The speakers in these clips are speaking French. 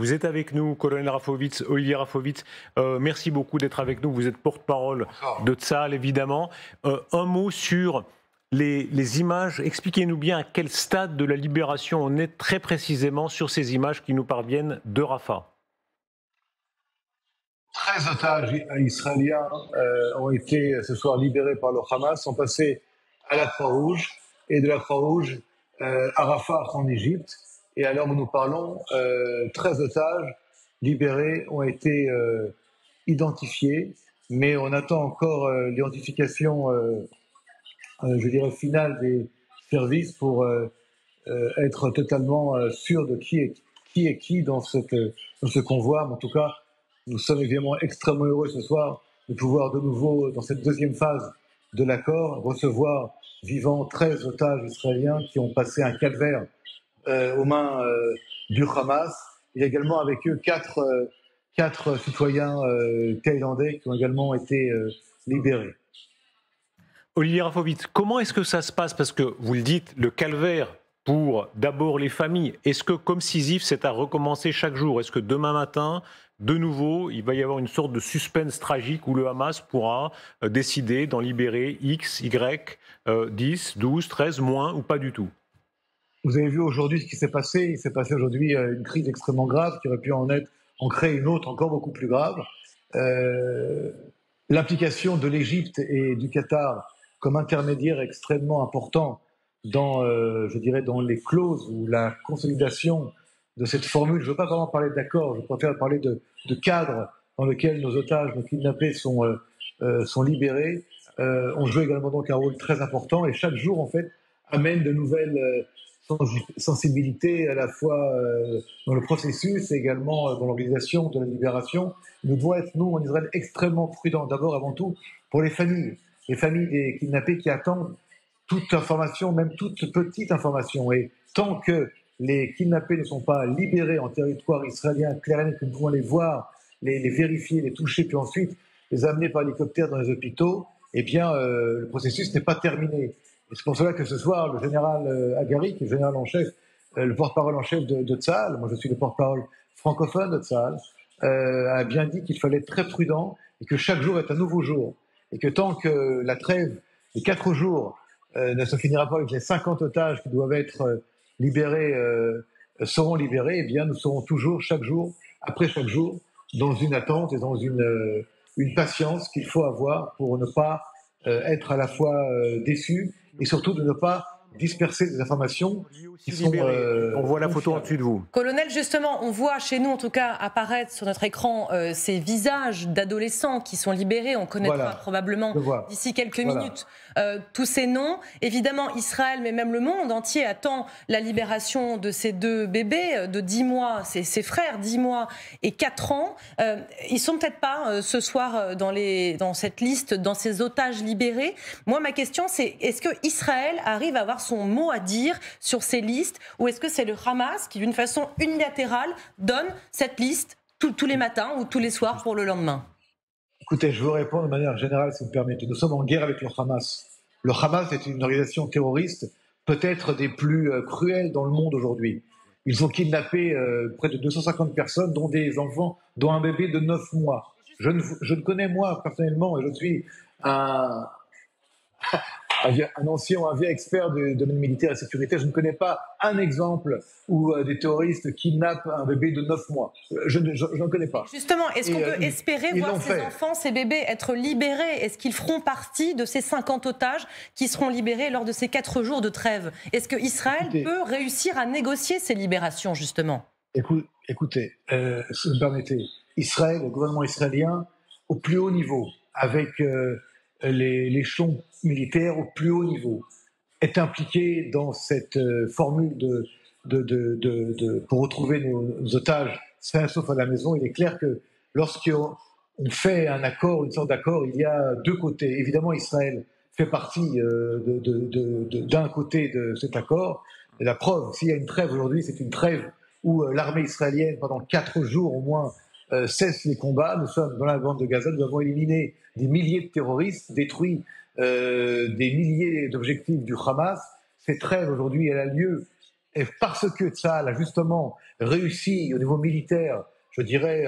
Vous êtes avec nous, colonel Rafovitz, Olivier Rafovitz. Merci beaucoup d'être avec nous. Vous êtes porte-parole de Tsahal, évidemment. Un mot sur les images. Expliquez-nous bien à quel stade de la libération on est très précisément sur ces images qui nous parviennent de Rafah. 13 otages israéliens ont été ce soir libérés par le Hamas, sont passés à la Croix-Rouge et de la Croix-Rouge à Rafah en Égypte. Et à l'heure où nous parlons, 13 otages libérés ont été identifiés, mais on attend encore l'identification, je dirais, finale des services pour être totalement sûr de qui est qui dans ce convoi. Mais en tout cas, nous sommes évidemment extrêmement heureux ce soir de pouvoir de nouveau, dans cette deuxième phase de l'accord, recevoir vivants 13 otages israéliens qui ont passé un calvaire aux mains du Hamas. Il y a également avec eux quatre citoyens thaïlandais qui ont également été libérés. Olivier Rafovitz, comment est-ce que ça se passe? Parce que vous le dites, le calvaire pour d'abord les familles. Est-ce que, comme Sisyphe, c'est à recommencer chaque jour? Est-ce que demain matin, de nouveau, il va y avoir une sorte de suspense tragique où le Hamas pourra décider d'en libérer X, Y, 10, 12, 13, moins ou pas du tout? Vous avez vu aujourd'hui ce qui s'est passé. Il s'est passé aujourd'hui une crise extrêmement grave qui aurait pu en créer une autre encore beaucoup plus grave. L'implication de l'Égypte et du Qatar comme intermédiaire extrêmement important dans, je dirais, dans les clauses ou la consolidation de cette formule. Je ne veux pas vraiment parler d'accord, je préfère parler de cadre dans lequel nos otages, nos kidnappés sont libérés, ont joué également donc un rôle très important et chaque jour, en fait, amène de nouvelles sensibilités à la fois dans le processus et également dans l'organisation de la libération. Nous devons être, nous, en Israël, extrêmement prudents, d'abord, avant tout, pour les familles des kidnappés qui attendent toute information, même toute petite information. Et tant que les kidnappés ne sont pas libérés en territoire israélien, clair et net, que nous pouvons les voir, les vérifier, les toucher, puis ensuite les amener par hélicoptère dans les hôpitaux, eh bien, le processus n'est pas terminé. Et c'est pour cela que ce soir, le général Hagari, qui est le général en chef, le porte-parole en chef de Tsahal, moi je suis le porte-parole francophone de Tsahal, a bien dit qu'il fallait être très prudent et que chaque jour est un nouveau jour. Et que tant que la trêve des 4 jours ne se finira pas avec les 50 otages qui doivent être libérés, seront libérés, eh bien nous serons toujours, chaque jour, après chaque jour, dans une attente et dans une patience qu'il faut avoir pour ne pas être à la fois déçus et surtout de ne pas disperser des informations qui sont... On voit la photo en dessus de vous. Colonel, justement, on voit chez nous, en tout cas, apparaître sur notre écran ces visages d'adolescents qui sont libérés. On connaîtra probablement d'ici quelques minutes tous ces noms. Évidemment, Israël, mais même le monde entier, attend la libération de ces deux bébés de 10 mois, ses frères, 10 mois et 4 ans. Ils ne sont peut-être pas ce soir dans cette liste, dans ces otages libérés. Moi, ma question, c'est est-ce que Israël arrive à avoir son mot à dire sur ces listes, ou est-ce que c'est le Hamas qui, d'une façon unilatérale, donne cette liste tous les matins ou tous les soirs pour le lendemain? Écoutez, je veux répondre de manière générale, si vous me permettez. Nous sommes en guerre avec le Hamas. Le Hamas est une organisation terroriste, peut-être des plus cruelles dans le monde aujourd'hui. Ils ont kidnappé près de 250 personnes, dont des enfants, dont un bébé de 9 mois. Je ne connais, moi, personnellement, et je suis un ancien ou un vieil expert du domaine militaire et sécurité, je ne connais pas un exemple où des terroristes kidnappent un bébé de 9 mois. Je n'en connais pas. Justement, est-ce qu'on peut espérer voir ces enfants, ces bébés être libérés? Est-ce qu'ils feront partie de ces 50 otages qui seront libérés lors de ces 4 jours de trêve? Est-ce que Israël peut réussir à négocier ces libérations, justement? Écoutez, si vous me permettez, Israël, le gouvernement israélien, au plus haut niveau, avec l'échelon militaire au plus haut niveau, est impliqué dans cette formule pour retrouver nos otages sains et saufs à la maison. Il est clair que lorsqu'on fait un accord, une sorte d'accord, il y a deux côtés. Évidemment, Israël fait partie d'un côté de cet accord. Et la preuve, s'il y a une trêve aujourd'hui, c'est une trêve où l'armée israélienne, pendant 4 jours au moins, cesse les combats. Nous sommes dans la bande de Gaza, nous avons éliminé des milliers de terroristes, détruit des milliers d'objectifs du Hamas. Cette trêve aujourd'hui, elle a lieu Et parce que Tsahal a justement réussi au niveau militaire, je dirais,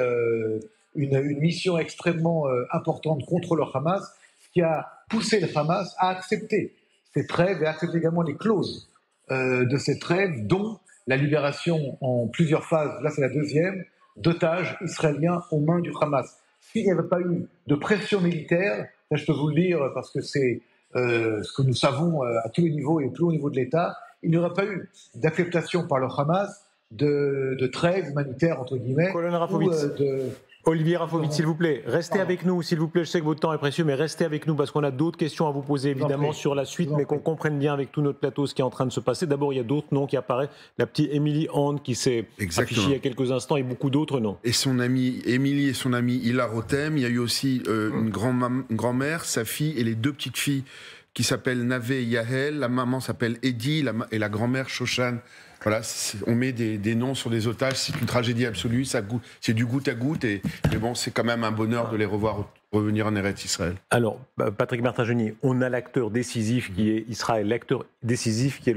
une mission extrêmement importante contre le Hamas, ce qui a poussé le Hamas à accepter ces trêves et à accepter également les clauses de ces trêves, dont la libération en plusieurs phases, là c'est la deuxième, d'otages israéliens aux mains du Hamas. S'il n'y avait pas eu de pression militaire, là je peux vous le dire parce que c'est ce que nous savons à tous les niveaux et au plus haut niveau de l'État, il n'y aurait pas eu d'acceptation par le Hamas de trêve humanitaire, entre guillemets, Olivier Rafovitz, s'il vous plaît, restez avec nous, s'il vous plaît. Je sais que votre temps est précieux, mais restez avec nous parce qu'on a d'autres questions à vous poser, évidemment, sur la suite, mais qu'on comprenne bien avec tout notre plateau ce qui est en train de se passer. D'abord, il y a d'autres noms qui apparaissent. La petite Émilie Hand qui s'est affichée il y a quelques instants et beaucoup d'autres noms. Et son amie Émilie et son ami Hila Rotem. Il y a eu aussi une grand-mère, sa fille et les deux petites filles qui s'appellent Navé et Yahel. La maman s'appelle Edi et la grand-mère Shoshan. Voilà, on met des noms sur des otages, c'est une tragédie absolue, c'est du goutte à goutte, mais bon, c'est quand même un bonheur de les revoir revenir en Eretz Israël. Alors, Patrick Martin-Genier, on a l'acteur décisif qui est Israël, l'acteur décisif qui est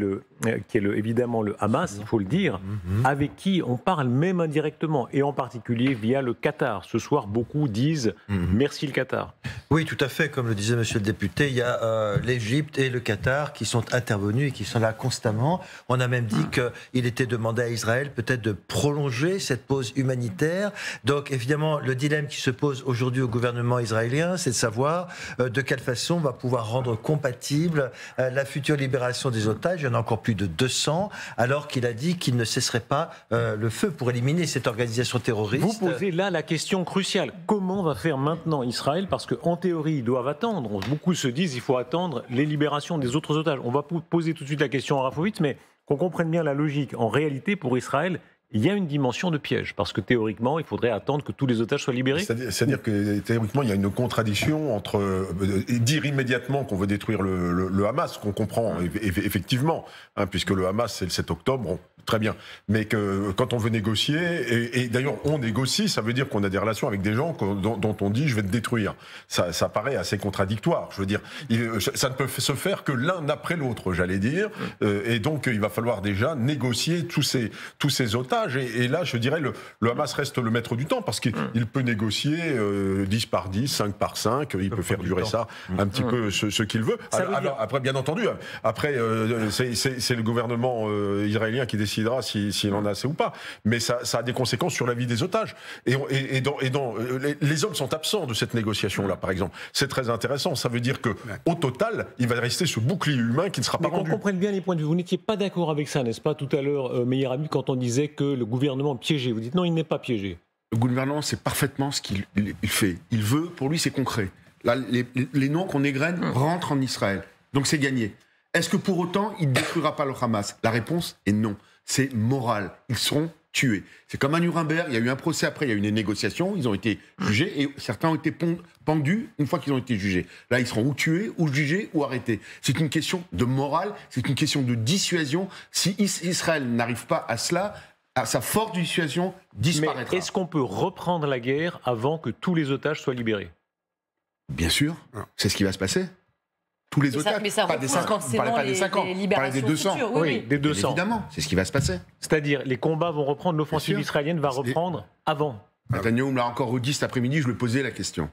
évidemment le Hamas, il faut le dire, avec qui on parle même indirectement, et en particulier via le Qatar. Ce soir, beaucoup disent merci le Qatar. Oui, tout à fait, comme le disait monsieur le député, il y a l'Égypte et le Qatar qui sont intervenus et qui sont là constamment. On a même dit qu'il était demandé à Israël peut-être de prolonger cette pause humanitaire. Donc évidemment, le dilemme qui se pose aujourd'hui au gouvernement israélien, c'est de savoir de quelle façon on va pouvoir rendre compatible la future libération des otages. Il y en a encore plus de 200, alors qu'il a dit qu'il ne cesserait pas le feu pour éliminer cette organisation terroriste. Vous posez là la question cruciale. Comment va faire maintenant Israël? Parce qu'en théorie, ils doivent attendre. Beaucoup se disent qu'il faut attendre les libérations des autres otages. On va poser tout de suite la question à Rafovitz, mais qu'on comprenne bien la logique. En réalité, pour Israël, il y a une dimension de piège, parce que théoriquement, il faudrait attendre que tous les otages soient libérés. C'est-à-dire que théoriquement, il y a une contradiction entre dire immédiatement qu'on veut détruire le Hamas, qu'on comprend effectivement, puisque le Hamas c'est le 7 octobre, bon, très bien, mais que quand on veut négocier, et d'ailleurs on négocie, ça veut dire qu'on a des relations avec des gens dont on dit je vais te détruire. Ça paraît assez contradictoire, je veux dire, ça ne peut se faire que l'un après l'autre, j'allais dire, et donc il va falloir déjà négocier tous ces otages. Et là, je dirais, le Hamas reste le maître du temps, parce qu'il peut négocier 10 par 10, 5 par 5, il peut faire durer ça un petit peu ce qu'il veut. Après, bien entendu, c'est le gouvernement israélien qui décidera s'il en a assez ou pas. Mais ça a des conséquences sur la vie des otages. Les hommes sont absents de cette négociation-là, par exemple. C'est très intéressant. Ça veut dire qu'au total, il va rester ce bouclier humain qui ne sera pas rendu. Qu'on comprenne bien les points de vue. Vous n'étiez pas d'accord avec ça, n'est-ce pas, tout à l'heure, Meir Habib, quand on disait que le gouvernement piégé. Vous dites non, il n'est pas piégé. Le gouvernement, c'est parfaitement ce qu'il fait. Il veut, pour lui, c'est concret. Là, les noms qu'on égrène rentrent en Israël. Donc c'est gagné. Est-ce que pour autant, il ne détruira pas le Hamas? La réponse est non. C'est moral. Ils seront tués. C'est comme à Nuremberg, il y a eu un procès après, il y a eu des négociations, ils ont été jugés et certains ont été pendus une fois qu'ils ont été jugés. Là, ils seront ou tués, ou jugés, ou arrêtés. C'est une question de morale, c'est une question de dissuasion. Si Israël n'arrive pas à cela, sa force de dissuasion disparaîtra. Mais est-ce qu'on peut reprendre la guerre avant que tous les otages soient libérés? Bien sûr, c'est ce qui va se passer. Tous les otages, pas des 50, on parlait pas des 50, on parlait des 200. Futures, oui, des 200. Évidemment, c'est ce qui va se passer. C'est-à-dire, les combats vont reprendre, l'offensive israélienne va reprendre avant. Netanyahu me l'a encore redit cet après-midi, je lui ai posé la question.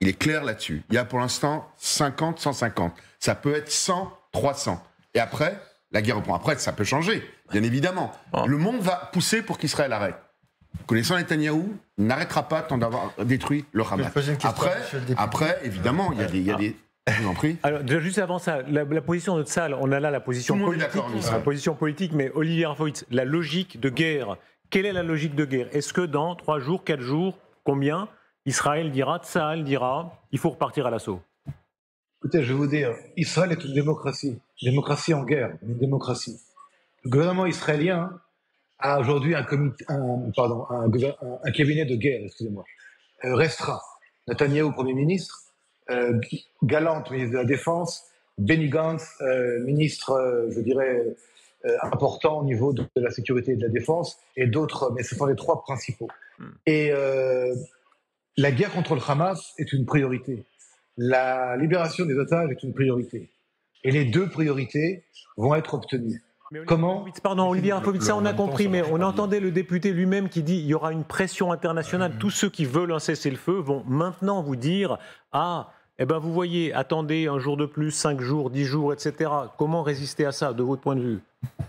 Il est clair là-dessus. Il y a pour l'instant 50, 150. Ça peut être 100, 300. Et après, la guerre reprend. Après, ça peut changer, bien évidemment. Le monde va pousser pour qu'Israël arrête. Connaissant Netanyahou, n'arrêtera pas tant d'avoir détruit le Hamas. Après, évidemment, il y a des je vous en prie. Alors, déjà, juste avant ça, la position de Tsahal, on a là la position politique, mais Olivier Rafovitz, la logique de guerre, quelle est la logique de guerre? Est-ce que dans 3 jours, 4 jours, combien, Israël dira, Tsahal dira, il faut repartir à l'assaut? Écoutez, je vais vous dire, Israël est une démocratie en guerre, une démocratie. Le gouvernement israélien a aujourd'hui un cabinet de guerre, restreint. Netanyahou, Premier ministre, Gallant, ministre de la Défense, Benny Gantz, ministre, important au niveau de la sécurité et de la défense, et d'autres, mais ce sont les 3 principaux. Et la guerre contre le Hamas est une priorité. La libération des otages est une priorité. Et les 2 priorités vont être obtenues. Pardon, Olivier Rafovitz, ça on a compris, mais on entendait le député lui-même qui dit il y aura une pression internationale. Tous ceux qui veulent un cessez-le-feu vont maintenant vous dire vous voyez, attendez un jour de plus, 5 jours, 10 jours, etc. Comment résister à ça, de votre point de vue?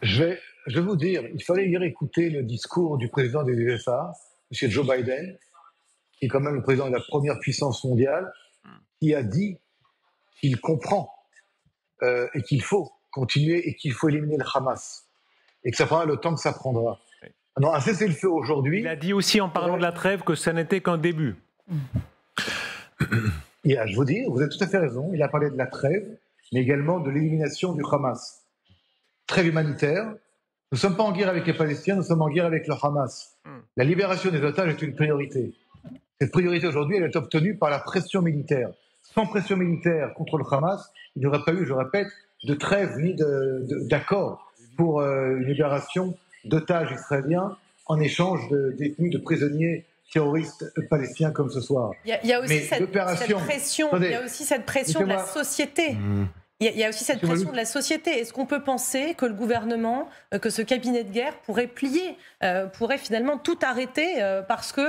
Je vais vous dire, il fallait hier écouter le discours du président des USA, M. Joe Biden, qui est quand même le président de la première puissance mondiale, qui a dit qu'il comprend et qu'il faut continuer et qu'il faut éliminer le Hamas et que ça prendra le temps que ça prendra. Non, un cessez-le-feu aujourd'hui... Il a dit aussi en parlant de la trêve que ça n'était qu'un début. Je vous dis, vous avez tout à fait raison, il a parlé de la trêve, mais également de l'élimination du Hamas. Trêve humanitaire, nous ne sommes pas en guerre avec les Palestiniens, nous sommes en guerre avec le Hamas. La libération des otages est une priorité. Cette priorité aujourd'hui, elle est obtenue par la pression militaire. Sans pression militaire contre le Hamas, il n'y aurait pas eu, je répète, de trêve ni d'accord pour une libération d'otages israéliens en échange de détenus, de prisonniers terroristes palestiniens comme ce soir. Il y a aussi cette pression, il y a aussi cette pression de la société. Il y a aussi cette pression de la société. Est-ce qu'on peut penser que le gouvernement, que ce cabinet de guerre pourrait plier, pourrait finalement tout arrêter parce que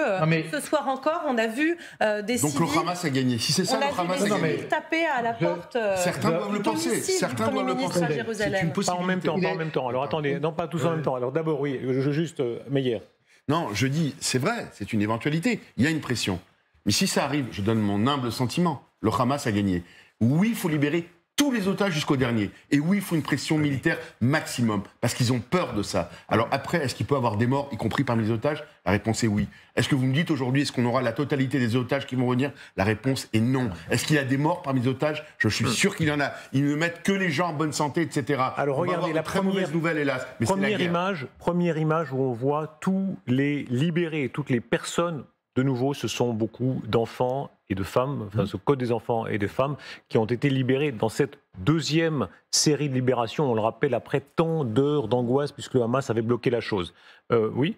ce soir encore, on a vu des civils... Donc le Hamas a gagné. Si c'est ça, le Hamas a gagné. Taper à la porte certains doivent le penser. Certains doivent le penser. À Jérusalem. Pas en même temps. Alors attendez, non pas tous en même temps. Alors d'abord, oui, juste Meyer. Non, je dis, c'est vrai, c'est une éventualité. Il y a une pression. Mais si ça arrive, je donne mon humble sentiment, le Hamas a gagné. Oui, il faut libérer tous les otages jusqu'au dernier. Et oui, il faut une pression militaire maximum, parce qu'ils ont peur de ça. Alors après, est-ce qu'il peut y avoir des morts, y compris parmi les otages? La réponse est oui. Est-ce que vous me dites aujourd'hui, est-ce qu'on aura la totalité des otages qui vont revenir? La réponse est non. Est-ce qu'il y a des morts parmi les otages? Je suis sûr qu'il y en a. Ils ne mettent que les gens en bonne santé, etc. Alors regardez la très mauvaise nouvelle, hélas. Mais première image où on voit tous les libérés, toutes les personnes. De nouveau, ce sont beaucoup d'enfants et de femmes, enfin ce code des enfants et des femmes, qui ont été libérés dans cette deuxième série de libérations, on le rappelle, après tant d'heures d'angoisse, puisque le Hamas avait bloqué la chose. Oui ?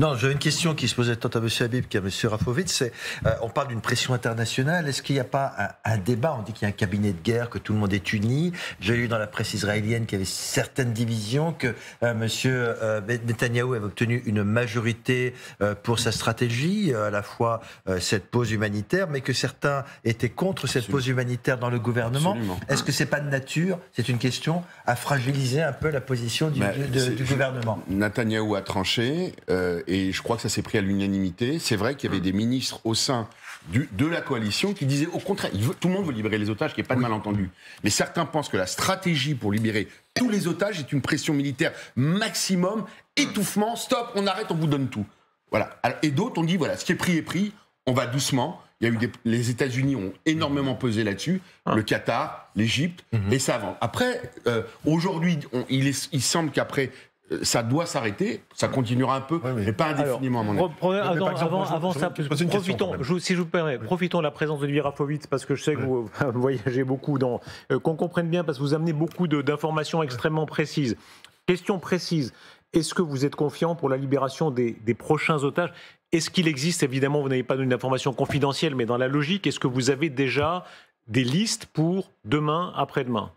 Non, j'ai une question qui se posait tant à M. Habib qu'à M. Rafovitz. On parle d'une pression internationale. Est-ce qu'il n'y a pas un débat? On dit qu'il y a un cabinet de guerre, que tout le monde est uni. J'ai lu dans la presse israélienne qu'il y avait certaines divisions, que M. Netanyahou avait obtenu une majorité pour sa stratégie, à la fois cette pause humanitaire, mais que certains étaient contre cette pause humanitaire dans le gouvernement. Absolument. Est-ce que c'est pas de nature, c'est une question, à fragiliser un peu la position du gouvernement? Netanyahou a tranché. Et je crois que ça s'est pris à l'unanimité. C'est vrai qu'il y avait des ministres au sein de la coalition qui disaient au contraire, tout le monde veut libérer les otages, qu'il n'y ait pas de malentendu. Mais certains pensent que la stratégie pour libérer tous les otages est une pression militaire maximum, étouffement, stop, on arrête, on vous donne tout. Voilà. Et d'autres ont dit, voilà, ce qui est pris, on va doucement. Il y a eu les États-Unis ont énormément pesé là-dessus, le Qatar, l'Égypte, et ça avance. Après, aujourd'hui, il semble qu'après, ça doit s'arrêter, ça continuera un peu, mais pas indéfiniment à mon avis. Avant ça, profitons, si je vous permets, profitons de la présence d'Olivier Rafovitz, parce que je sais que vous voyagez beaucoup, qu'on comprenne bien, parce que vous amenez beaucoup d'informations extrêmement précises. Question précise, est-ce que vous êtes confiant pour la libération des prochains otages? Est-ce qu'il existe, évidemment, vous n'avez pas donné d'informations confidentielles, mais dans la logique, est-ce que vous avez déjà des listes pour demain, après-demain?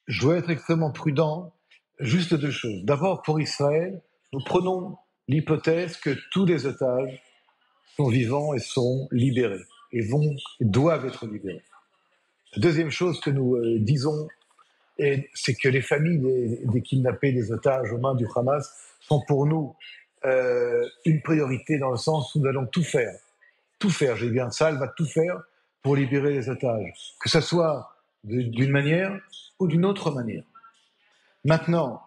Je dois être extrêmement prudent. Juste deux choses. D'abord, pour Israël, nous prenons l'hypothèse que tous les otages sont vivants et sont libérés, et doivent être libérés. La deuxième chose que nous disons, c'est que les familles des kidnappés, des otages aux mains du Hamas, sont pour nous une priorité dans le sens où nous allons tout faire, j'ai bien ça, elle va tout faire pour libérer les otages, que ce soit d'une manière ou d'une autre manière. Maintenant,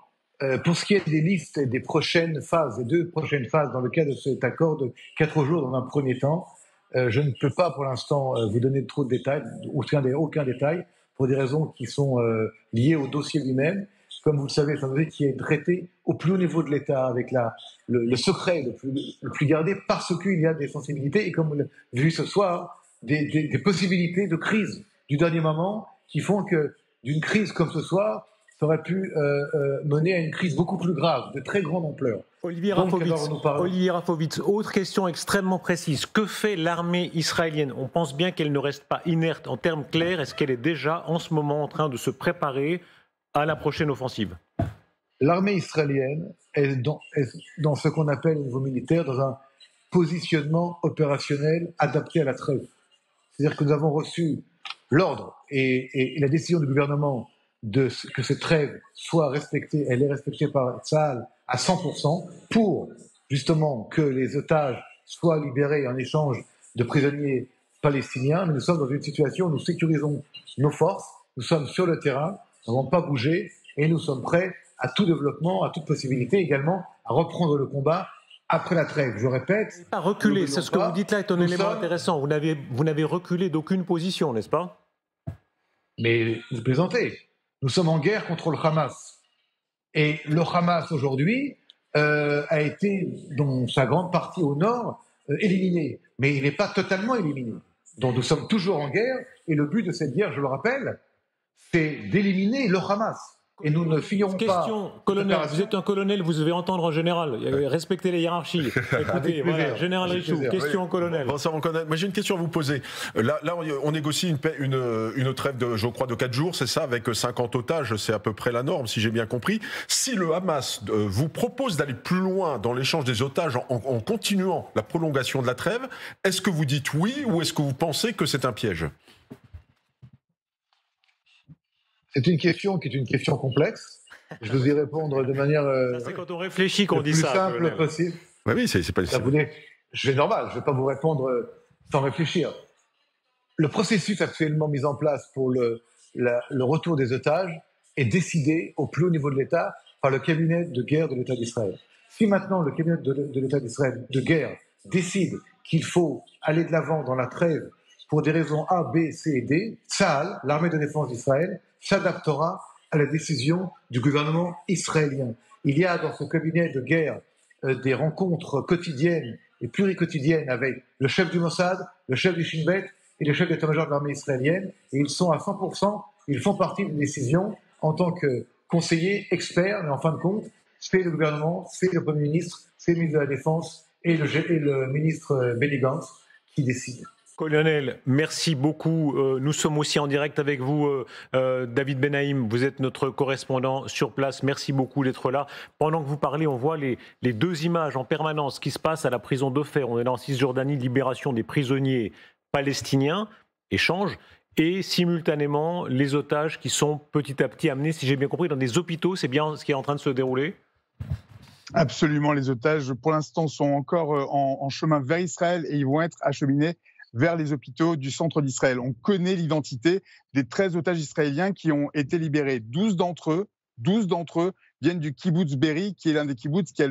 pour ce qui est des listes et des prochaines phases, des 2 prochaines phases dans le cadre de cet accord de 4 jours dans un premier temps, je ne peux pas pour l'instant vous donner trop de détails, aucun détail, pour des raisons qui sont liées au dossier lui-même. Comme vous le savez, c'est un dossier qui est traité au plus haut niveau de l'État, avec le secret le plus gardé, parce qu'il y a des sensibilités, et comme vous l'avez vu ce soir, des possibilités de crise du dernier moment qui font que d'une crise comme ce soir, ça aurait pu mener à une crise beaucoup plus grave, de très grande ampleur. Olivier Rafovitz, autre question extrêmement précise. Que fait l'armée israélienne? On pense bien qu'elle ne reste pas inerte en termes clairs. Est-ce qu'elle est déjà en ce moment en train de se préparer à la prochaine offensive? L'armée israélienne est dans ce qu'on appelle au niveau militaire, dans un positionnement opérationnel adapté à la trêve. C'est-à-dire que nous avons reçu l'ordre et la décision du gouvernement que cette trêve soit respectée, elle est respectée par Tsahal à 100% pour justement que les otages soient libérés en échange de prisonniers palestiniens. Mais nous sommes dans une situation où nous sécurisons nos forces, nous sommes sur le terrain, nous n'avons pas bougé et nous sommes prêts à tout développement, à toute possibilité également à reprendre le combat après la trêve. Je répète. Pas reculer, c'est ce que vous dites là est un élément intéressant. Vous n'avez reculé d'aucune position, n'est-ce pas? Mais vous plaisantez. Nous sommes en guerre contre le Hamas. Et le Hamas aujourd'hui a été, dans sa grande partie au nord, éliminé. Mais il n'est pas totalement éliminé. Donc nous sommes toujours en guerre. Et le but de cette guerre, je le rappelle, c'est d'éliminer le Hamas. Et nous ne finirons pas... Question, colonel, vous êtes un colonel, vous devez entendre un général. Respectez les hiérarchies. Écoutez, voilà, général Richoux, question au colonel. Bonsoir, colonel. Moi, j'ai une question à vous poser. Là on négocie une trêve, je crois, de 4 jours, c'est ça, avec 50 otages, c'est à peu près la norme, si j'ai bien compris. Si le Hamas vous propose d'aller plus loin dans l'échange des otages en continuant la prolongation de la trêve, est-ce que vous dites oui ou est-ce que vous pensez que c'est un piège ? C'est une question qui est une question complexe. Je vous y répondre de manière c'est quand on réfléchit qu'on dit ça. Le plus simple possible. Oui, c'est pas. Je vais normal. Je vais pas vous répondre sans réfléchir. Le processus actuellement mis en place pour le retour des otages est décidé au plus haut niveau de l'État par le cabinet de guerre de l'État d'Israël. Si maintenant le cabinet de l'État d'Israël de guerre décide qu'il faut aller de l'avant dans la trêve pour des raisons A, B, C et D, Tsahal, l'armée de défense d'Israël, s'adaptera à la décision du gouvernement israélien. Il y a dans ce cabinet de guerre des rencontres quotidiennes et pluriquotidiennes avec le chef du Mossad, le chef du Shin Bet et le chef d'état-major de l'armée israélienne. Et ils sont à 100%, ils font partie des décisions en tant que conseillers, experts, mais en fin de compte, c'est le gouvernement, c'est le Premier ministre, c'est le ministre de la Défense et le ministre Benny Gantz qui décident. Colonel, merci beaucoup. Nous sommes aussi en direct avec vous, David Benaïm. Vous êtes notre correspondant sur place. Merci beaucoup d'être là. Pendant que vous parlez, on voit les deux images en permanence qui se passent à la prison d'Ofer. On est là en Cisjordanie, libération des prisonniers palestiniens, échange, et simultanément les otages qui sont petit à petit amenés, si j'ai bien compris, dans des hôpitaux. C'est bien ce qui est en train de se dérouler ? Absolument, les otages, pour l'instant, sont encore en chemin vers Israël et ils vont être acheminés vers les hôpitaux du centre d'Israël. On connaît l'identité des 13 otages israéliens qui ont été libérés. 12 d'entre eux viennent du kibbutz Be'eri, qui est l'un des kibbutz qui a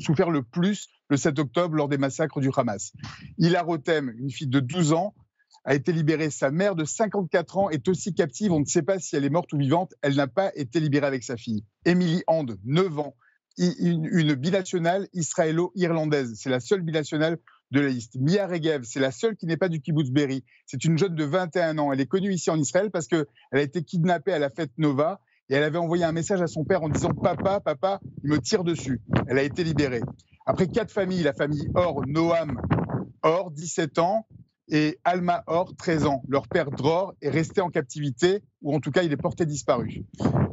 souffert le plus le 7 octobre lors des massacres du Hamas. Hila Rotem, une fille de 12 ans, a été libérée. Sa mère de 54 ans est aussi captive. On ne sait pas si elle est morte ou vivante. Elle n'a pas été libérée avec sa fille. Emily Hand, 9 ans, une binationale israélo-irlandaise. C'est la seule binationale de la liste. Mia Regev, c'est la seule qui n'est pas du kibbutz Be'eri. C'est une jeune de 21 ans. Elle est connue ici en Israël parce qu'elle a été kidnappée à la fête Nova et elle avait envoyé un message à son père en disant « Papa, il me tire dessus ». Elle a été libérée. Après 4 familles, la famille Or, Noam Or, 17 ans, et Alma Or, 13 ans. Leur père Dror est resté en captivité, ou en tout cas il est porté disparu.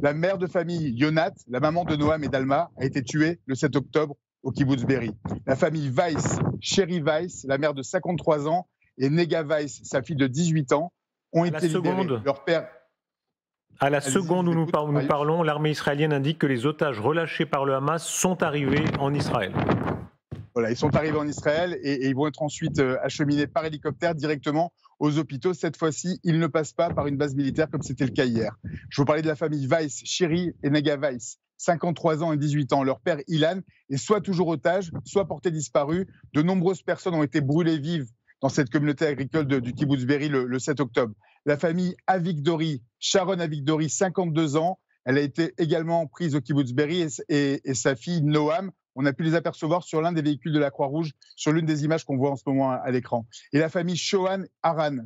La mère de famille Yonat, la maman de Noam et d'Alma, a été tuée le 7 octobre au kibbutz Be'eri. La famille Weiss, Sherry Weiss, la mère de 53 ans, et Nega Weiss, sa fille de 18 ans, ont été libérés. Leur père... À la seconde où nous parlons, l'armée israélienne indique que les otages relâchés par le Hamas sont arrivés en Israël. Voilà, ils sont arrivés en Israël et ils vont être ensuite acheminés par hélicoptère directement aux hôpitaux. Cette fois-ci, ils ne passent pas par une base militaire comme c'était le cas hier. Je vous parlais de la famille Weiss, Sherry et Nega Weiss. 53 ans et 18 ans. Leur père, Ilan, est soit toujours otage, soit porté disparu. De nombreuses personnes ont été brûlées vives dans cette communauté agricole du kibbutz Be'eri le 7 octobre. La famille Avigdori, Sharon Avigdori, 52 ans, elle a été également prise au kibbutz Be'eri et sa fille Noam, on a pu les apercevoir sur l'un des véhicules de la Croix-Rouge, sur l'une des images qu'on voit en ce moment à l'écran. Et la famille Shoshan Aran,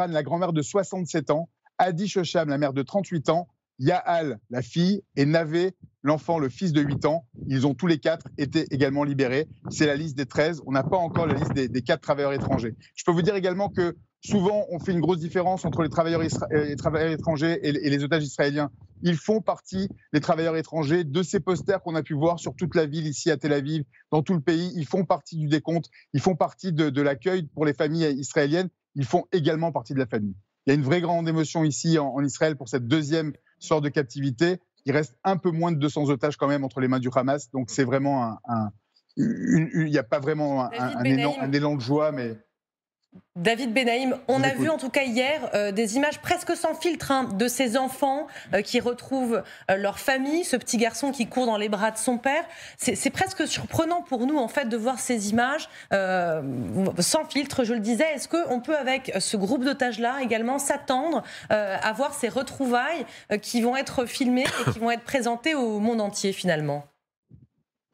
la grand-mère de 67 ans, Adi Shosham, la mère de 38 ans, Yaal, la fille, et Navé, l'enfant, le fils de 8 ans. Ils ont tous les 4 été également libérés. C'est la liste des 13. On n'a pas encore la liste des 4 travailleurs étrangers. Je peux vous dire également que Souvent, on fait une grosse différence entre les travailleurs étrangers et les otages israéliens. Ils font partie, les travailleurs étrangers, de ces posters qu'on a pu voir sur toute la ville ici à Tel Aviv, dans tout le pays. Ils font partie du décompte, ils font partie de l'accueil pour les familles israéliennes. Ils font également partie de la famille. Il y a une vraie grande émotion ici en Israël pour cette deuxième sorte de captivité. Il reste un peu moins de 200 otages quand même entre les mains du Hamas. Donc c'est vraiment il n'y a pas vraiment un élan de joie, mais... David Benaïm, on a vu en tout cas hier des images presque sans filtre de ces enfants qui retrouvent leur famille, ce petit garçon qui court dans les bras de son père. C'est presque surprenant pour nous en fait de voir ces images sans filtre, je le disais. Est-ce qu'on peut avec ce groupe d'otages-là également s'attendre à voir ces retrouvailles qui vont être filmées et qui vont être présentées au monde entier finalement ?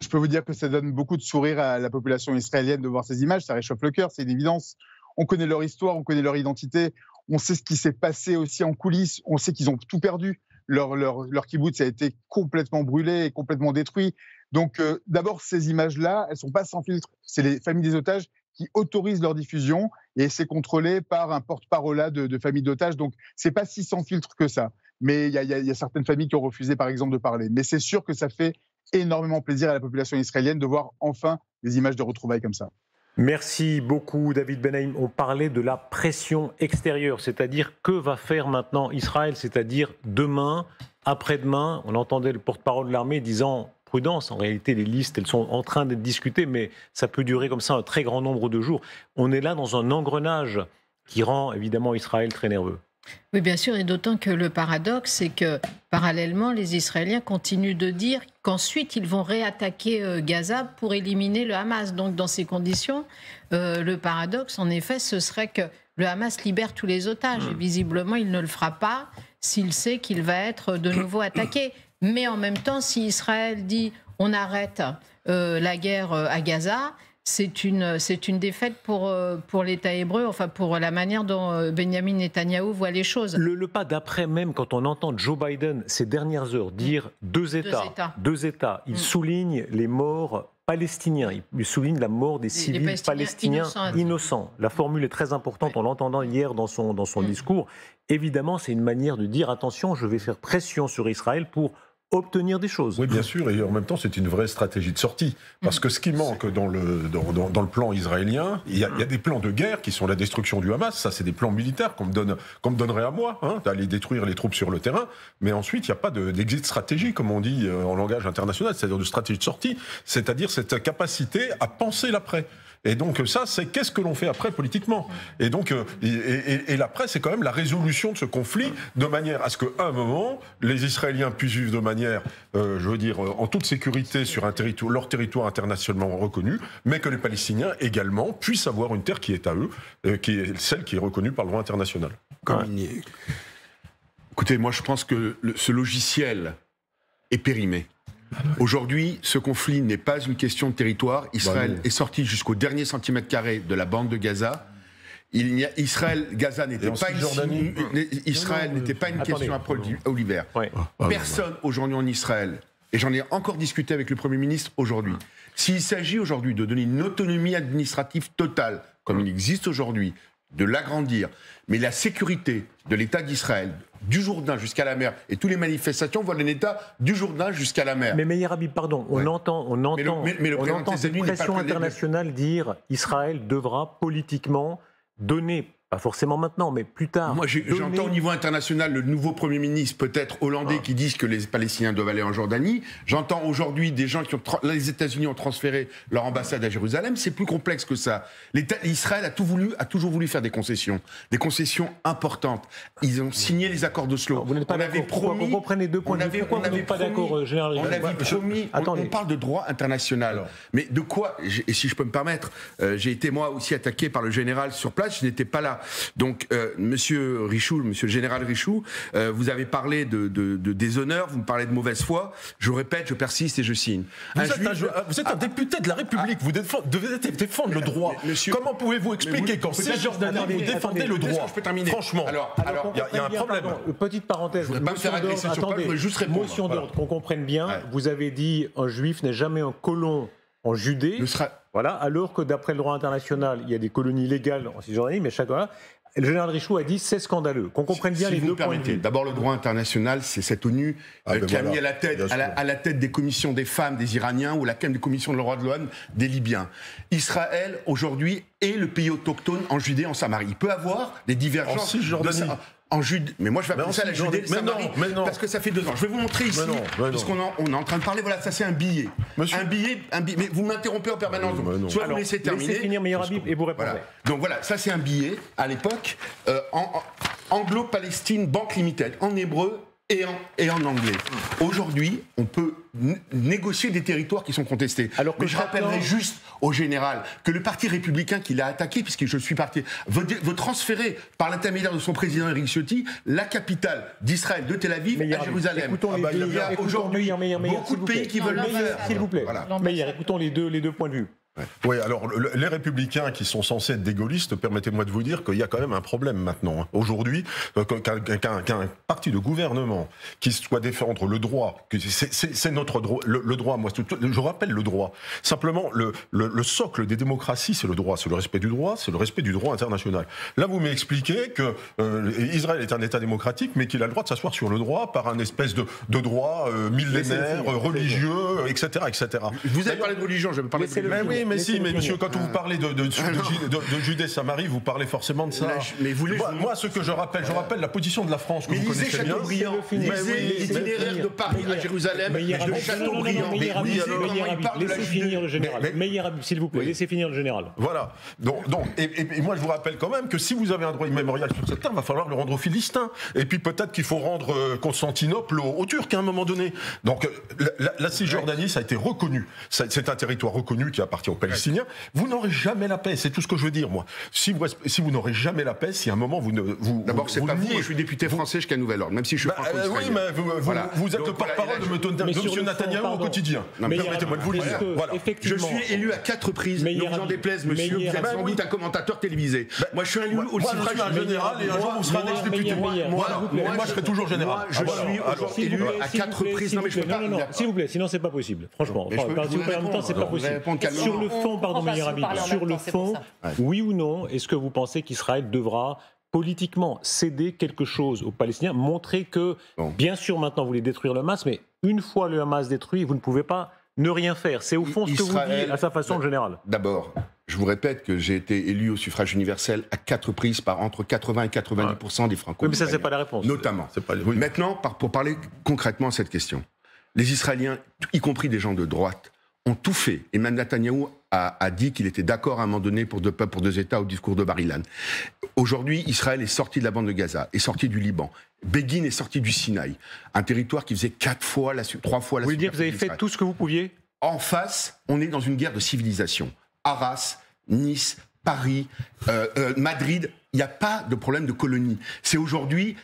Je peux vous dire que ça donne beaucoup de sourire à la population israélienne de voir ces images, ça réchauffe le cœur, c'est une évidence. On connaît leur histoire, on connaît leur identité, on sait ce qui s'est passé aussi en coulisses, on sait qu'ils ont tout perdu. Leur kibbutz a été complètement brûlé et complètement détruit. Donc d'abord, ces images-là, elles ne sont pas sans filtre. C'est les familles des otages qui autorisent leur diffusion et c'est contrôlé par un porte-parole de familles d'otages. Donc ce n'est pas si sans filtre que ça. Mais il y a certaines familles qui ont refusé par exemple de parler. Mais c'est sûr que ça fait énormément plaisir à la population israélienne de voir enfin des images de retrouvailles comme ça. Merci beaucoup David Benaïm. On parlait de la pression extérieure, c'est-à-dire que va faire maintenant Israël, c'est-à-dire demain, après-demain. On entendait le porte-parole de l'armée disant prudence, en réalité les listes elles sont en train d'être discutées, mais ça peut durer comme ça un très grand nombre de jours. On est là dans un engrenage qui rend évidemment Israël très nerveux. Oui, bien sûr, et d'autant que le paradoxe, c'est que parallèlement, les Israéliens continuent de dire qu'ensuite, ils vont réattaquer Gaza pour éliminer le Hamas. Donc, dans ces conditions, le paradoxe, en effet, ce serait que le Hamas libère tous les otages. Et visiblement, il ne le fera pas s'il sait qu'il va être de nouveau attaqué. Mais en même temps, si Israël dit « on arrête la guerre à Gaza », c'est une défaite pour l'État hébreu, enfin pour la manière dont Benjamin Netanyahou voit les choses. Le pas d'après même, quand on entend Joe Biden ces dernières heures dire deux États, il souligne les morts palestiniens, il souligne la mort des civils palestiniens innocents. La formule est très importante, on l'entendant hier dans son discours. Évidemment, c'est une manière de dire attention, je vais faire pression sur Israël pour obtenir des choses. Oui, bien sûr, et en même temps, c'est une vraie stratégie de sortie. Parce que ce qui manque dans le plan israélien, il y a des plans de guerre qui sont la destruction du Hamas, ça c'est des plans militaires qu'on me donnerait à moi, d'aller détruire les troupes sur le terrain, mais ensuite, il n'y a pas d'exit stratégie, comme on dit en langage international, c'est-à-dire de stratégie de sortie, c'est-à-dire cette capacité à penser l'après. Et donc ça, c'est qu'est-ce que l'on fait après politiquement. Et donc, et l'après, c'est quand même la résolution de ce conflit de manière à ce qu'à un moment, les Israéliens puissent vivre de manière, en toute sécurité sur leur territoire internationalement reconnu, mais que les Palestiniens également puissent avoir une terre qui est à eux, qui est celle qui est reconnue par le droit international. Écoutez, moi je pense que ce logiciel est périmé. Aujourd'hui, ce conflit n'est pas une question de territoire. Israël est sorti jusqu'au dernier centimètre carré de la bande de Gaza. Gaza n'était pas une question à Paul Oliver. Personne aujourd'hui en Israël, et j'en ai encore discuté avec le Premier ministre aujourd'hui, s'il s'agit aujourd'hui de donner une autonomie administrative totale, comme il existe aujourd'hui, de l'agrandir, mais la sécurité de l'État d'Israël, du Jourdain jusqu'à la mer, et toutes les manifestations voient un État du Jourdain jusqu'à la mer. Mais Meir Habib, pardon, on entend cette pression internationale dire Israël devra politiquement donner, pas forcément maintenant, mais plus tard. Moi, j'entends au niveau international le nouveau Premier ministre, peut-être hollandais, qui disent que les Palestiniens doivent aller en Jordanie. J'entends aujourd'hui des gens les États-Unis ont transféré leur ambassade à Jérusalem. C'est plus complexe que ça. Israël a toujours voulu faire des concessions importantes. Ils ont signé les accords d'Oslo. Vous n'êtes pas d'accord. Vous comprenez deux points de vue. Pourquoi vous n'êtes pas d'accord, Général Richoul ? On avait promis. On parle de droit international. Alors. Mais de quoi ? Et si je peux me permettre, j'ai été moi aussi attaqué par le général sur place. Je n'étais pas là. Donc, monsieur le général Richoul, vous avez parlé de déshonneur, vous me parlez de mauvaise foi. Je répète, je persiste et je signe. Vous êtes un député de la République, vous devez défendre le droit. Comment pouvez-vous expliquer qu'en Cisjordanie, vous défendez le droit ? Je peux terminer. Franchement, il y a un problème. Petite parenthèse. Je ne voudrais pas me faire agresser sur place, je voudrais juste répondre. Motion d'ordre, qu'on comprenne bien. Vous avez dit un juif n'est jamais un colon en Judée. Voilà, alors que d'après le droit international, il y a des colonies légales en Cisjordanie, mais chacun. Le général Richoud a dit c'est scandaleux. Qu'on comprenne bien les deux points de vue. D'abord, le droit international, c'est cette ONU qui a mis à la tête des commissions des femmes des Iraniens ou des commissions de droits de l'homme des Libyens. Israël, aujourd'hui, est le pays autochtone en Judée, en Samarie. Il peut avoir des divergences. En Judée. Mais moi, je vais appeler ça la Judée de Samarie, parce que ça fait 2 ans. Je vais vous montrer ici, puisqu'on est en train de parler. Voilà, ça c'est un billet. Un billet. Mais vous m'interrompez en permanence. Soit vous laissez terminer. Laissez finir Meir Habib et vous répondrez. Voilà. Donc voilà, ça c'est un billet, à l'époque, Anglo-Palestine Bank Limited, en hébreu et en anglais. Aujourd'hui, on peut négocier des territoires qui sont contestés. Mais je rappellerai juste au général que le parti républicain qui l'a attaqué, puisque je suis parti, veut transférer par l'intermédiaire de son président Eric Ciotti la capitale d'Israël de Tel Aviv à Jérusalem. Il y a aujourd'hui beaucoup de pays qui veulent le faire. S'il vous plaît. Meir, écoutons les deux points de vue. Oui, alors les républicains qui sont censés être des gaullistes, permettez-moi de vous dire qu'il y a quand même un problème maintenant. Aujourd'hui, qu'un parti de gouvernement qui soit défendre le droit, c'est notre droit, le droit, moi je rappelle le droit. Simplement, le socle des démocraties, c'est le droit, c'est le respect du droit, c'est le respect du droit international. Là, vous m'expliquez que Israël est un État démocratique, mais qu'il a le droit de s'asseoir sur le droit par un espèce de droit millénaire, religieux, etc., etc. Vous avez parlé de religion, je vais parler de oui, mais monsieur, quand vous parlez de Judée-Samarie, vous parlez forcément de ça. Moi, ce que je rappelle la position de la France que vous connaissez bien. L'itinéraire de Paris à Jérusalem, de Châteaubriand. Laissez finir le général. Meir Habib, s'il vous plaît, laissez finir le général. Voilà. Donc, et moi, je vous rappelle quand même que si vous avez un droit immémorial sur cette terre, il va falloir le rendre aux Philistins. Et puis peut-être qu'il faut rendre Constantinople aux Turcs à un moment donné. Donc, la Cisjordanie, ça a été reconnu. C'est un territoire reconnu qui appartient aux Palestiniens. Vous n'aurez jamais la paix, c'est tout ce que je veux dire, moi. Si vous n'aurez jamais la paix, si à un moment vous ne... D'abord, c'est pas vous, je suis député français jusqu'à nouvel ordre, même si je suis franco-israélien. Oui, mais vous êtes le porte-parole de M. Netanyahou au quotidien. Permettez-moi de vous le dire. Je suis élu à 4 reprises, ne vous en déplaise, monsieur, vous êtes sans doute un commentateur télévisé. Moi, je suis élu au suffrage général et un jour vous serez un ex-député. Moi, je serai toujours général. Je suis élu à 4 reprises. Non, mais je peux pas... S'il vous plaît, sinon c'est pas possible. Franchement, si vous perdez en même temps, c'est pas possible. Sur le fond, pardon, Meir Habib, sur le fond, oui ou non, est-ce que vous pensez qu'Israël devra politiquement céder quelque chose aux Palestiniens, montrer que, bien sûr, maintenant vous voulez détruire le Hamas, mais une fois le Hamas détruit, vous ne pouvez pas ne rien faire. C'est au fond ce que vous dites à sa façon générale. D'abord, je vous répète que j'ai été élu au suffrage universel à 4 reprises par entre 80 et 90% des franco-israéliens. Oui, mais ça, c'est pas la réponse. Notamment. Maintenant, pour parler concrètement à cette question, les Israéliens, y compris des gens de droite, ont tout fait. Et même Netanyahou a dit qu'il était d'accord à un moment donné pour 2 peuples, pour 2 États au discours de Bar-Ilan. Aujourd'hui, Israël est sorti de la bande de Gaza, est sorti du Liban. Begin est sorti du Sinaï, un territoire qui faisait 3 fois la Vous voulez dire que vous avez fait tout ce que vous pouviez ? En face, on est dans une guerre de civilisation. Arras, Nice, Paris, Madrid, il n'y a pas de problème de colonie. C'est aujourd'hui...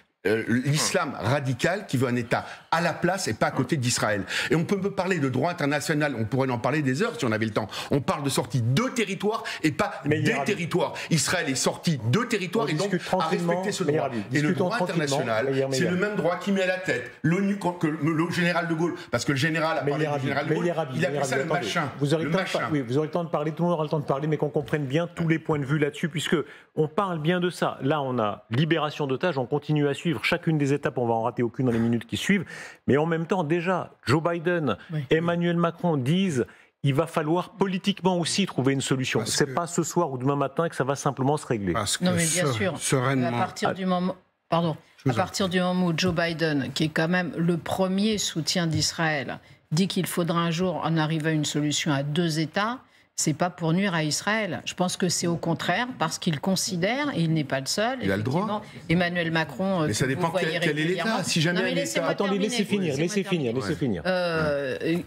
l'islam radical qui veut un État à la place et pas à côté d'Israël. Et on peut parler de droit international, on pourrait en parler des heures si on avait le temps. On parle de sortie de territoires et pas des territoires. Israël est sorti de territoires et donc à respecter ce droit. Et le droit international, c'est le même droit qui met à la tête l'ONU que le général de Gaulle. Parce que le général a parlé du général de Gaulle, il appelle ça le machin. Vous aurez le temps de parler, tout le monde aura le temps de parler, mais qu'on comprenne bien tous les points de vue là-dessus, puisque on parle bien de ça. Là, on a libération d'otages, on continue à suivre chacune des étapes, on va en rater aucune dans les minutes qui suivent, mais en même temps, déjà, Joe Biden, Emmanuel Macron disent il va falloir politiquement aussi trouver une solution. C'est pas ce soir ou demain matin que ça va simplement se régler. Non, mais bien sûr, à partir du moment... Pardon. À partir du moment où Joe Biden, qui est quand même le premier soutien d'Israël, dit qu'il faudra un jour en arriver à une solution à 2 États, c'est pas pour nuire à Israël. Je pense que c'est au contraire parce qu'il considère, et il n'est pas le seul, il a le droit. Emmanuel Macron, mais ça dépend quel est l'État. Si jamais attendez, laissez finir.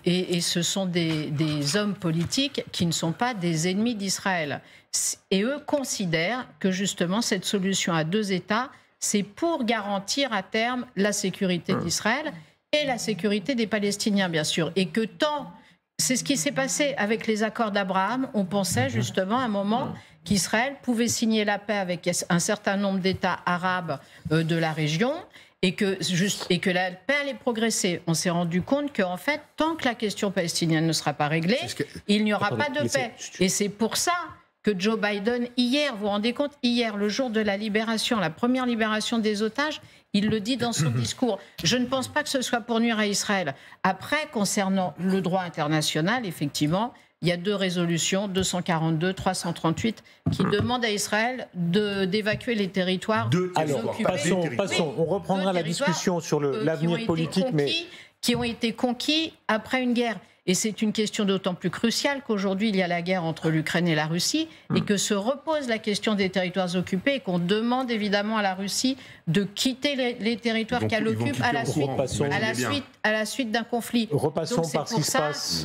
Et ce sont des hommes politiques qui ne sont pas des ennemis d'Israël. Et eux considèrent que justement cette solution à 2 États, c'est pour garantir à terme la sécurité d'Israël et la sécurité des Palestiniens, bien sûr. Et que c'est ce qui s'est passé avec les accords d'Abraham. On pensait justement à un moment qu'Israël pouvait signer la paix avec un certain nombre d'États arabes de la région et que la paix allait progresser. On s'est rendu compte qu'en fait, tant que la question palestinienne ne sera pas réglée, il n'y aura pas de paix. Et c'est pour ça que Joe Biden, hier, vous vous rendez compte, hier, le jour de la libération, la première libération des otages, il le dit dans son discours. Je ne pense pas que ce soit pour nuire à Israël. Après, concernant le droit international, effectivement, il y a 2 résolutions, 242, 338, qui demandent à Israël d'évacuer les territoires occupés. Passons. On reprendra la discussion sur l'avenir politique, qui ont été conquis après une guerre. Et c'est une question d'autant plus cruciale qu'aujourd'hui, il y a la guerre entre l'Ukraine et la Russie et que se repose la question des territoires occupés et qu'on demande évidemment à la Russie de quitter les territoires qu'elle occupe à la suite d'un conflit. Repassons par ce qui se passe.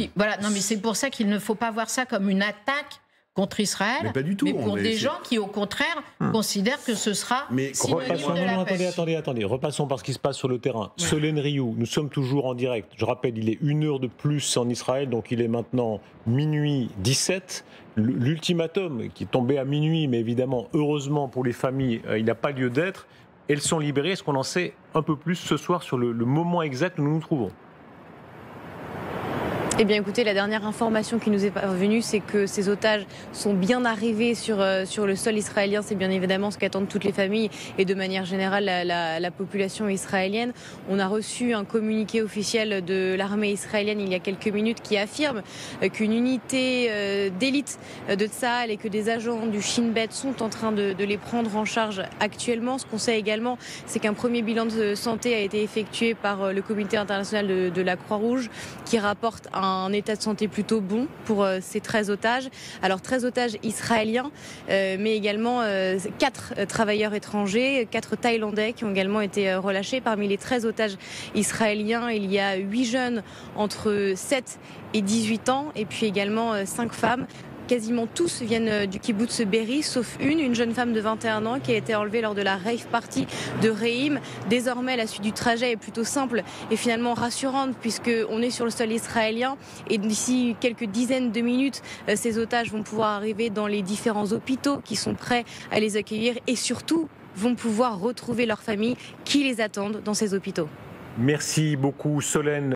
C'est pour ça qu'il ne faut pas voir ça comme une attaque contre Israël, mais pas du tout. Mais pour des gens qui, au contraire, considèrent que ce sera synonyme de la paix. Attendez, repassons par ce qui se passe sur le terrain. Ouais. Solène Rioux, nous sommes toujours en direct. Je rappelle, il est 1 heure de plus en Israël, donc il est maintenant minuit 17. L'ultimatum qui est tombé à minuit, mais évidemment, heureusement pour les familles, il n'a pas lieu d'être. Elles sont libérées. Est-ce qu'on en sait un peu plus ce soir sur le moment exact où nous nous trouvons ? Eh bien écoutez, la dernière information qui nous est parvenue, c'est que ces otages sont bien arrivés sur le sol israélien. C'est bien évidemment ce qu'attendent toutes les familles et de manière générale la population israélienne. On a reçu un communiqué officiel de l'armée israélienne il y a quelques minutes qui affirme qu'une unité d'élite de Tsahal et que des agents du Shin Bet sont en train de les prendre en charge actuellement. Ce qu'on sait également, c'est qu'un premier bilan de santé a été effectué par le comité international de la Croix-Rouge qui rapporte un état de santé plutôt bon pour ces 13 otages. Alors 13 otages israéliens, mais également 4 travailleurs étrangers, 4 Thaïlandais qui ont également été relâchés. Parmi les 13 otages israéliens, il y a 8 jeunes entre 7 et 18 ans et puis également 5 femmes. Quasiment tous viennent du kibboutz Be'eri, sauf une jeune femme de 21 ans qui a été enlevée lors de la rave party de Reim. Désormais, la suite du trajet est plutôt simple et finalement rassurante puisqu'on est sur le sol israélien et d'ici quelques dizaines de minutes, ces otages vont pouvoir arriver dans les différents hôpitaux qui sont prêts à les accueillir et surtout vont pouvoir retrouver leurs familles qui les attendent dans ces hôpitaux. Merci beaucoup Solène.